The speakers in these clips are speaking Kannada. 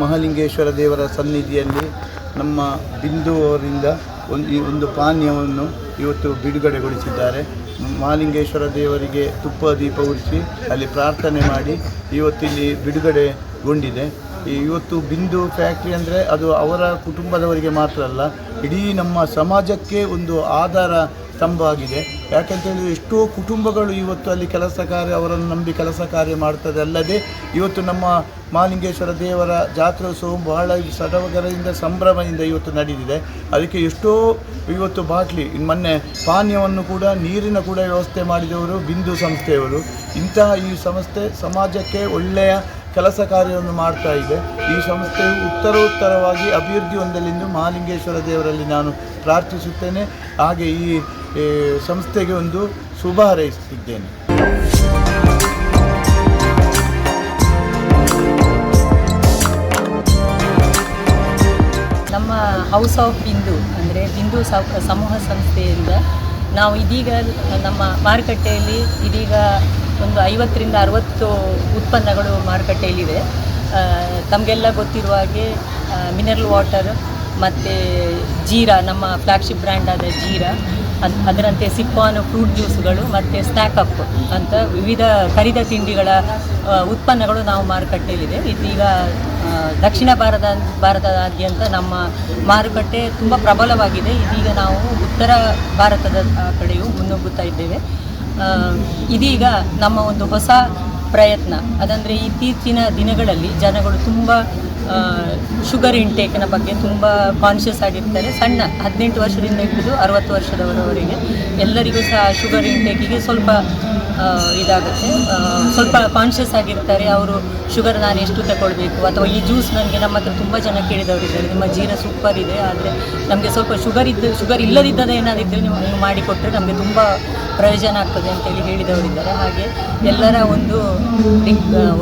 ಮಹಾಲಿಂಗೇಶ್ವರ ದೇವರ ಸನ್ನಿಧಿಯಲ್ಲಿ ನಮ್ಮ ಬಿಂದು ಅವರಿಂದ ಒಂದು ಪಾನೀಯವನ್ನು ಇವತ್ತು ಬಿಡುಗಡೆಗೊಳಿಸಿದ್ದಾರೆ. ಮಹಾಲಿಂಗೇಶ್ವರ ದೇವರಿಗೆ ತುಪ್ಪ ದೀಪ ಉರಿಸಿ ಅಲ್ಲಿ ಪ್ರಾರ್ಥನೆ ಮಾಡಿ ಇವತ್ತಿಲ್ಲಿ ಬಿಡುಗಡೆಗೊಂಡಿದೆ. ಇವತ್ತು ಬಿಂದು ಫ್ಯಾಕ್ಟ್ರಿ ಅಂದರೆ ಅದು ಅವರ ಕುಟುಂಬದವರಿಗೆ ಮಾತ್ರ ಅಲ್ಲ, ಇಡೀ ನಮ್ಮ ಸಮಾಜಕ್ಕೆ ಒಂದು ಆಧಾರ ಸ್ತಂಭ ಆಗಿದೆ. ಯಾಕೆಂತೇಳಿದರೆ ಎಷ್ಟೋ ಕುಟುಂಬಗಳು ಇವತ್ತು ಅಲ್ಲಿ ಕೆಲಸ ಕಾರ್ಯ ಅವರನ್ನು ನಂಬಿ ಕೆಲಸ ಕಾರ್ಯ ಮಾಡ್ತದೆ. ಅಲ್ಲದೆ ಇವತ್ತು ನಮ್ಮ ಮಹಾಲಿಂಗೇಶ್ವರ ದೇವರ ಜಾತ್ರೋತ್ಸವ ಬಹಳ ಸಡಗರದಿಂದ ಸಂಭ್ರಮದಿಂದ ಇವತ್ತು ನಡೆದಿದೆ. ಅದಕ್ಕೆ ಎಷ್ಟೋ ಇವತ್ತು ಬಾಟ್ಲಿ ಮೊನ್ನೆ ಪಾನೀಯವನ್ನು ಕೂಡ ನೀರಿನ ಕೂಡ ವ್ಯವಸ್ಥೆ ಮಾಡಿದವರು ಬಿಂದು ಸಂಸ್ಥೆಯವರು. ಇಂತಹ ಈ ಸಂಸ್ಥೆ ಸಮಾಜಕ್ಕೆ ಒಳ್ಳೆಯ ಕೆಲಸ ಕಾರ್ಯವನ್ನು ಮಾಡ್ತಾ ಇದೆ. ಈ ಸಂಸ್ಥೆಯು ಉತ್ತರೋತ್ತರವಾಗಿ ಅಭಿವೃದ್ಧಿ ಹೊಂದಲೆಂದು ಮಹಾಲಿಂಗೇಶ್ವರ ದೇವರಲ್ಲಿ ನಾನು ಪ್ರಾರ್ಥಿಸುತ್ತೇನೆ. ಹಾಗೆ ಈ ಸಂಸ್ಥೆಗೆ ಒಂದು ಶುಭ ಹಾರೈಸುತ್ತಿದ್ದೇನೆ. ನಮ್ಮ ಹೌಸ್ ಆಫ್ ಬಿಂದು ಅಂದರೆ ಬಿಂದು ಸಮೂಹ ಸಂಸ್ಥೆಯಿಂದ ನಾವು ಇದೀಗ ನಮ್ಮ ಮಾರುಕಟ್ಟೆಯಲ್ಲಿ ಇದೀಗ ಒಂದು 50ರಿಂದ 60 ಉತ್ಪನ್ನಗಳು ಮಾರುಕಟ್ಟೆಯಲ್ಲಿವೆ. ತಮಗೆಲ್ಲ ಗೊತ್ತಿರುವ ಹಾಗೆ ಮಿನರಲ್ ವಾಟರ್ ಮತ್ತು ಜೀರಾ, ನಮ್ಮ ಫ್ಲ್ಯಾಗ್ಶಿಪ್ ಬ್ರ್ಯಾಂಡ್ ಆದ ಜೀರಾ, ಅದರಂತೆ ಸಿಪ್ಪಾನ್ ಫ್ರೂಟ್ ಜ್ಯೂಸ್ಗಳು ಮತ್ತು ಸ್ನ್ಯಾಕ್ ಅಪ್ ಅಂತ ವಿವಿಧ ಕರಿದ ತಿಂಡಿಗಳ ಉತ್ಪನ್ನಗಳು ನಾವು ಮಾರುಕಟ್ಟೆಯಲ್ಲಿದೆ. ಇದೀಗ ದಕ್ಷಿಣ ಭಾರತದಾದ್ಯಂತ ನಮ್ಮ ಮಾರುಕಟ್ಟೆ ತುಂಬ ಪ್ರಬಲವಾಗಿದೆ. ಇದೀಗ ನಾವು ಉತ್ತರ ಭಾರತದ ಕಡೆಯೂ ಮುನ್ನುಗ್ಗುತ್ತಾ ಇದ್ದೇವೆ. ಇದೀಗ ನಮ್ಮ ಒಂದು ಹೊಸ ಪ್ರಯತ್ನ ಅದಂದರೆ ಇತ್ತೀಚಿನ ದಿನಗಳಲ್ಲಿ ಜನಗಳು ತುಂಬ ಶುಗರ್ ಇಂಟೇಕಿನ ಬಗ್ಗೆ ತುಂಬ ಕಾನ್ಷಿಯಸ್ ಆಗಿರ್ತಾರೆ. ಸಣ್ಣ 18 ವರ್ಷದಿಂದ ಹಿಡಿದು 60 ವರ್ಷದವರವರೆಗೆ ಎಲ್ಲರಿಗೂ ಸಹ ಶುಗರ್ ಇಂಟೇಕಿಗೆ ಸ್ವಲ್ಪ ಇದಾಗುತ್ತೆ, ಸ್ವಲ್ಪ ಕಾನ್ಷಿಯಸ್ ಆಗಿರ್ತಾರೆ. ಅವರು ಶುಗರ್ ನಾನು ಎಷ್ಟು ತಗೊಳ್ಬೇಕು, ಅಥವಾ ಈ ಜ್ಯೂಸ್ ನನಗೆ ನಮ್ಮ ಹತ್ರ ತುಂಬ ಜನ ಕೇಳಿದವರಿದ್ದಾರೆ, ನಿಮ್ಮ ಜೀರಾ ಸೂಪರ್ ಇದೆ, ಆದರೆ ನಮಗೆ ಸ್ವಲ್ಪ ಶುಗರ್ ಇಲ್ಲದಿದ್ದದೇ ಏನಾದಿದ್ದರೆ ನೀವು ಮಾಡಿಕೊಟ್ರೆ ನಮಗೆ ತುಂಬ ಪ್ರಯೋಜನ ಆಗ್ತದೆ ಅಂತೇಳಿ ಹೇಳಿದವರಿದ್ದಾರೆ. ಹಾಗೆ ಎಲ್ಲರ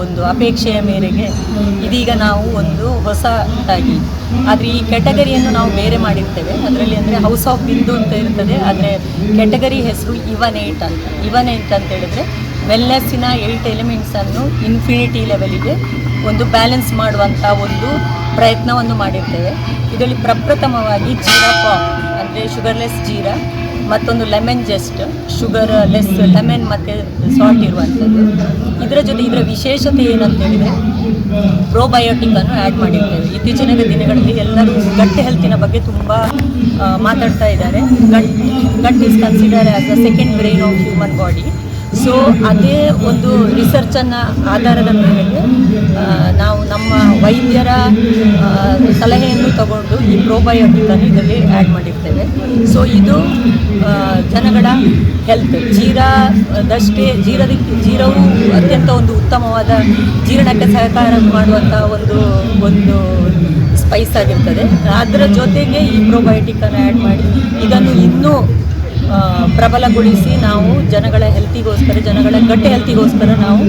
ಒಂದು ಅಪೇಕ್ಷೆಯ ಮೇರೆಗೆ ಇದೀಗ ನಾವು ಒಂದು ಹೊಸದಾಗಿ, ಆದರೆ ಈ ಕ್ಯಾಟಗರಿಯನ್ನು ನಾವು ಬೇರೆ ಮಾಡಿರ್ತೇವೆ. ಅದರಲ್ಲಿ ಅಂದರೆ ಹೌಸ್ ಆಫ್ ಬಿಂದು ಅಂತ ಇರ್ತದೆ, ಆದರೆ ಕ್ಯಾಟಗರಿ ಹೆಸರು ಇವನೇಟ್ ಅಂತ ಹೇಳಿದರೆ ವೆಲ್ನೆಸ್ಸಿನ 8 ಎಲಿಮೆಂಟ್ಸನ್ನು ಇನ್ಫಿನಿಟಿ ಲೆವೆಲಿಗೆ ಒಂದು ಬ್ಯಾಲೆನ್ಸ್ ಮಾಡುವಂಥ ಒಂದು ಪ್ರಯತ್ನವನ್ನು ಮಾಡಿರ್ತೇವೆ. ಇದರಲ್ಲಿ ಪ್ರಪ್ರಥಮವಾಗಿ ಜೀರಾ ಪಾಮ್ ಅಂದರೆ ಶುಗರ್ಲೆಸ್ ಜೀರಾ, ಮತ್ತೊಂದು lemon just sugar less lemon ಮತ್ತು ಸಾಲ್ಟ್ ಇರುವಂಥದ್ದು. ಇದರ ವಿಶೇಷತೆ ಏನಂತೇಳಿದರೆ ಪ್ರೋಬಯೋಟಿಕನ್ನು ಆ್ಯಡ್ ಮಾಡಿರ್ತೇವೆ. ಇತ್ತೀಚಿನ ದಿನಗಳಲ್ಲಿ ಎಲ್ಲರೂ ಗಟ್ ಹೆಲ್ತಿನ ಬಗ್ಗೆ ತುಂಬ ಮಾತಾಡ್ತಾ ಇದ್ದಾರೆ. Gut is consider as the second brain of human body. So ಅದೇ ಒಂದು ರಿಸರ್ಚನ್ನು ಆಧಾರದ ಮೇರೆಗೆ ನಾವು ನಮ್ಮ ವೈದ್ಯರ ಸಲಹೆಯನ್ನು ತಗೊಂಡು ಈ ಪ್ರೋಬಯೋಟಿಕನ್ನು ಇದರಲ್ಲಿ ಆ್ಯಡ್ ಮಾಡಿರ್ತೇವೆ. ಸೊ ಇದು ಜನಗಳ ಹೆಲ್ತ್, ಜೀರವು ಅತ್ಯಂತ ಒಂದು ಉತ್ತಮವಾದ ಜೀರ್ಣಕ್ಕೆ ಸಹಕಾರ ಮಾಡುವಂಥ ಒಂದು ಸ್ಪೈಸ್ ಆಗಿರ್ತದೆ. ಅದರ ಜೊತೆಗೆ ಈ ಪ್ರೋಬಯೋಟಿಕನ್ನು ಆ್ಯಡ್ ಮಾಡಿ ಇದನ್ನು ಇನ್ನೂ ಪ್ರಬಲಗೊಳಿಸಿ ನಾವು ಜನಗಳ ಹೆಲ್ತಿಗೋಸ್ಕರ, ಜನಗಳ ಗಟ್ಟಿ ಹೆಲ್ತಿಗೋಸ್ಕರ ನಾವು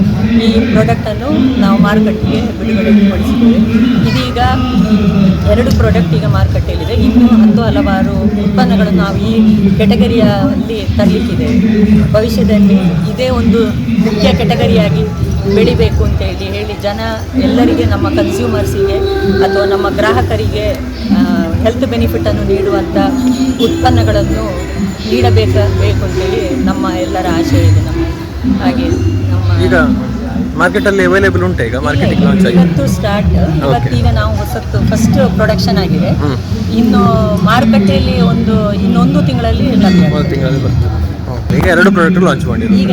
ಈ ಪ್ರಾಡಕ್ಟನ್ನು ನಾವು ಮಾರುಕಟ್ಟೆಗೆ ಬಿಡುಗಡೆಗೊಳಿಸಿದ್ದೇವೆ. ಇದೀಗ 2 ಪ್ರಾಡಕ್ಟ್ ಈಗ ಮಾರುಕಟ್ಟೆಯಲ್ಲಿದೆ. ಇನ್ನೂ ಹಲವಾರು ಉತ್ಪನ್ನಗಳನ್ನು ನಾವು ಈ ಕೆಟಗರಿಯಲ್ಲಿ ತರಲಿಕ್ಕಿದೆ. ಭವಿಷ್ಯದಲ್ಲಿ ಇದೇ ಒಂದು ಮುಖ್ಯ ಕೆಟಗರಿಯಾಗಿ ಬೆಳಿಬೇಕು ಅಂತ ಹೇಳಿ ಎಲ್ಲರಿಗೆ, ನಮ್ಮ ಕನ್ಸ್ಯೂಮರ್ಸಿಗೆ ಅಥವಾ ನಮ್ಮ ಗ್ರಾಹಕರಿಗೆ ಹೆಲ್ತ್ ಬೆನಿಫಿಟನ್ನು ನೀಡುವಂಥ ಉತ್ಪನ್ನಗಳನ್ನು ನೀಡಬೇಕು ಅಂತೇಳಿ ನಮ್ಮ ಎಲ್ಲರ ಆಶಯ ಇದೆ. ಹಾಗೆ ಈಗ ಮಾರ್ಕೆಟಲ್ಲಿ ಅವೈಲೇಬಲ್ ಉಂಟು. ಈಗ ಮಾರ್ಕೆಟಿಗೆ ಲಾಂಚ್ ಆಗಿದೆ, ಇವತ್ತು ಸ್ಟಾರ್ಟ್. ಇವತ್ತೀಗ ನಾವು ಫಸ್ಟ್ ಪ್ರೊಡಕ್ಷನ್ ಆಗಿದೆ. ಇನ್ನು ಮಾರುಕಟ್ಟೆಯಲ್ಲಿ ಇನ್ನೊಂದು ತಿಂಗಳಲ್ಲಿ ಬರ್ತದೆ. ಈಗ 2 ಪ್ರಾಡಕ್ಟ್ ಲಾಂಚ್ ಮಾಡಿದ್ದೀವಿ.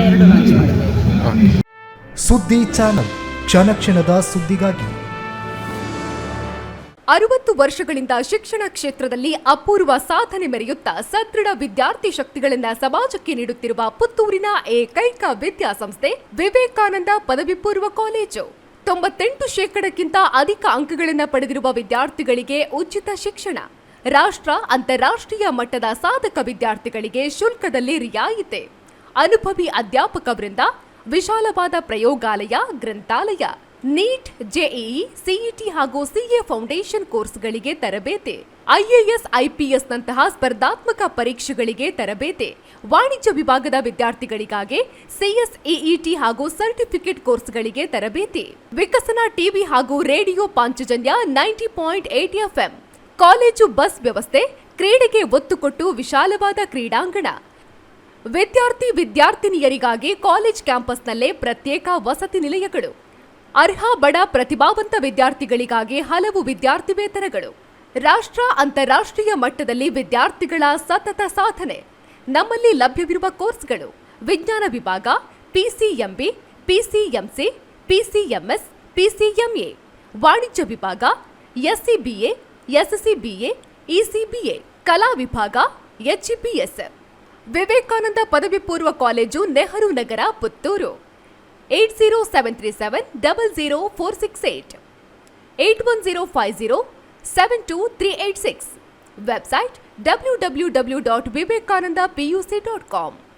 ಸುದ್ದಿ ಚಾನಲ್, ಕ್ಷಣ ಕ್ಷಣದ ಸುದ್ದಿಗಾಗಿ. 60 ವರ್ಷಗಳಿಂದ ಶಿಕ್ಷಣ ಕ್ಷೇತ್ರದಲ್ಲಿ ಅಪೂರ್ವ ಸಾಧನೆ ಮೆರೆಯುತ್ತಾ ಸದೃಢ ವಿದ್ಯಾರ್ಥಿ ಶಕ್ತಿಗಳಿಂದ ಸಮಾಜಕ್ಕೆ ನೀಡುತ್ತಿರುವ ಪುತ್ತೂರಿನ ಏಕೈಕ ವಿದ್ಯಾಸಂಸ್ಥೆ ವಿವೇಕಾನಂದ ಪದವಿ ಪೂರ್ವ ಕಾಲೇಜು. 98% ಅಧಿಕ ಅಂಕಗಳನ್ನು ಪಡೆದಿರುವ ವಿದ್ಯಾರ್ಥಿಗಳಿಗೆ ಉಚಿತ ಶಿಕ್ಷಣ, ರಾಷ್ಟ್ರ ಅಂತಾರಾಷ್ಟ್ರೀಯ ಮಟ್ಟದ ಸಾಧಕ ವಿದ್ಯಾರ್ಥಿಗಳಿಗೆ ಶುಲ್ಕದಲ್ಲಿ ರಿಯಾಯಿತಿ, ಅನುಭವಿ ಅಧ್ಯಾಪಕ ವೃಂದ, ವಿಶಾಲವಾದ ಪ್ರಯೋಗಾಲಯ, ಗ್ರಂಥಾಲಯ, ನೀಟ್, ಜೆಇಇ, ಸಿಇಟಿ ಹಾಗೂ ಸಿಎ ಫೌಂಡೇಶನ್ ಕೋರ್ಸ್ಗಳಿಗೆ ತರಬೇತಿ, ಐಎಎಸ್, ಐಪಿಎಸ್ನಂತಹ ಸ್ಪರ್ಧಾತ್ಮಕ ಪರೀಕ್ಷೆಗಳಿಗೆ ತರಬೇತಿ, ವಾಣಿಜ್ಯ ವಿಭಾಗದ ವಿದ್ಯಾರ್ಥಿಗಳಿಗಾಗಿ ಸಿಎಸ್ಇಇಟಿ ಹಾಗೂ ಸರ್ಟಿಫಿಕೇಟ್ ಕೋರ್ಸ್ಗಳಿಗೆ ತರಬೇತಿ, ವಿಕಸನ ಟಿವಿ ಹಾಗೂ radio Panchajanya 90.8 FM, college bus ವ್ಯವಸ್ಥೆ, ಕ್ರೀಡೆಗೆ ಒತ್ತು ಕೊಟ್ಟು ವಿಶಾಲವಾದ ಕ್ರೀಡಾಂಗಣ, ವಿದ್ಯಾರ್ಥಿನಿಯರಿಗಾಗಿ ಕಾಲೇಜ್ ಕ್ಯಾಂಪಸ್ನಲ್ಲೇ ಪ್ರತ್ಯೇಕ ವಸತಿ ನಿಲಯಗಳು, ಅರ್ಹ ಬಡ ಪ್ರತಿಭಾವಂತ ವಿದ್ಯಾರ್ಥಿಗಳಿಗಾಗಿ ಹಲವು ವಿದ್ಯಾರ್ಥಿ ವೇತನಗಳು, ರಾಷ್ಟ್ರ ಅಂತಾರಾಷ್ಟ್ರೀಯ ಮಟ್ಟದಲ್ಲಿ ವಿದ್ಯಾರ್ಥಿಗಳ ಸತತ ಸಾಧನೆ. ನಮ್ಮಲ್ಲಿ ಲಭ್ಯವಿರುವ ಕೋರ್ಸ್ಗಳು: ವಿಜ್ಞಾನ ವಿಭಾಗ, ಪಿಸಿಎಂಬಿ, ಪಿಸಿಎಂಸಿ, ಪಿಸಿಎಂಎಸ್, ಪಿಸಿಎಂಎ, ವಾಣಿಜ್ಯ ವಿಭಾಗ, ಎಸ್ಸಿಬಿಎ, ಎಸ್ಸಿಬಿಎ, ಇಸಿಬಿಎ, ಕಲಾ ವಿಭಾಗ, ಎಚ್ಇಪಿಎಸ್. ವಿವೇಕಾನಂದ ಪದವಿ ಪೂರ್ವ college, Nehru Nagar, Puttur. 80737 00468 81050 72386. Website www.vivekanandapuc.com.